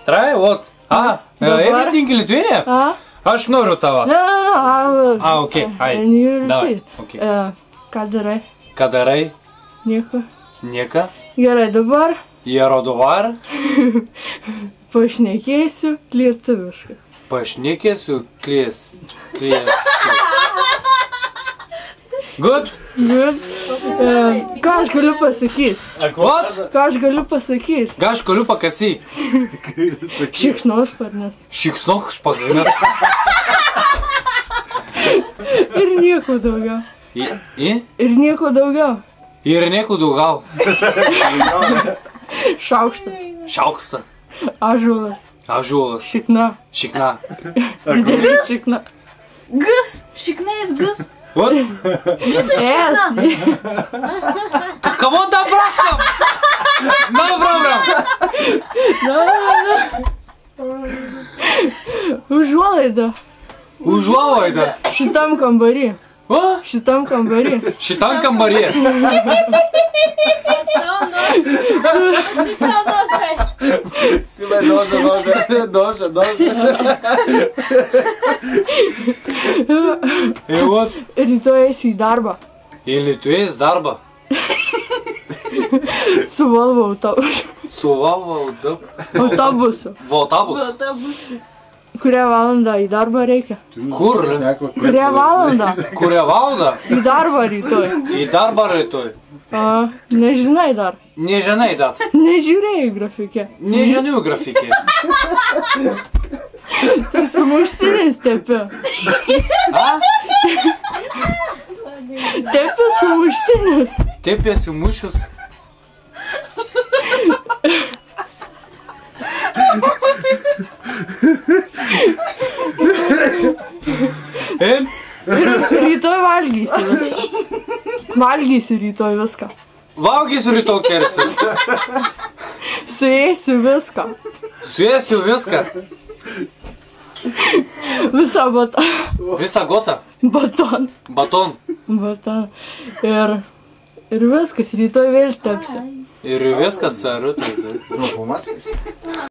3, вот. Everything in Lithuania? Aš noriu tavas. Okei, davai. Ką darai? Ką darai? Nieko. Nieko. Gerai, dabar Jerodovar. pašnekėsiu lietuviškai. Pašnekėsiu klės. Good? Good. Ką aš galiu pasakyti? What? Ką aš galiu pasakyti? Ką aš galiu pakasyti? Šikšnosparnis. Šikšnosparnis. Ir nieko daugiau. Ir nieko daugiau. Ir nieko daugiau. Šaukštas. Šaukštas. Ąžuolas. Ąžuolas. Šikna. Šikna. Didelė šikna. Gus. Šiknais gus. What? Come on, да, браскам! No problem! Užuolaida. Užuolaida. Šitam kambarį. O? Šitam kambarį. Šitam kambarį. Simai, noža. Ir what? Rytoj eisiu į darbą. Į Lietuvės darbą. Su Volvo autobusu. Su Volvo Autobusu. Autobusu. Kurią valandą į darbą reikia? Kur? Kurią valandą? Kurią valandą? Į darbą rytoj. Į darbą rytoj. Nežinai dar. Nežinai dar. Nežiūrėjai grafikė. Nežinau grafikė. Tai sumuštinis tepi. Tepi sumuštinis. Tepi sumušius. Rytoj valgysiu viską. Valgysiu rytoj viską. Valgysiu rytoj kersi. Suėsiu viską. Suėsiu viską. Visą batoną. Visą gotą? Batoną. Baton. Batoną. Ir viskas, rytoj vėl tepsiu. Ir viskas rytoj.